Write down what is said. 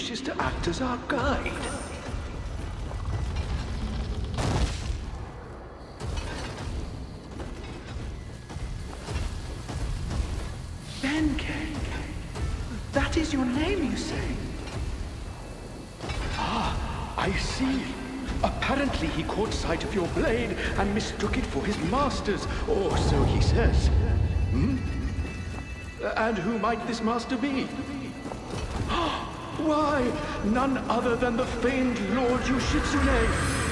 wishes to act as our guide. Benkei. That is your name, you say? Ah, I see. Apparently he caught sight of your blade and mistook it for his master's, or so he says. Hmm? And who might this master be? Why, none other than the famed Lord Yoshitsune.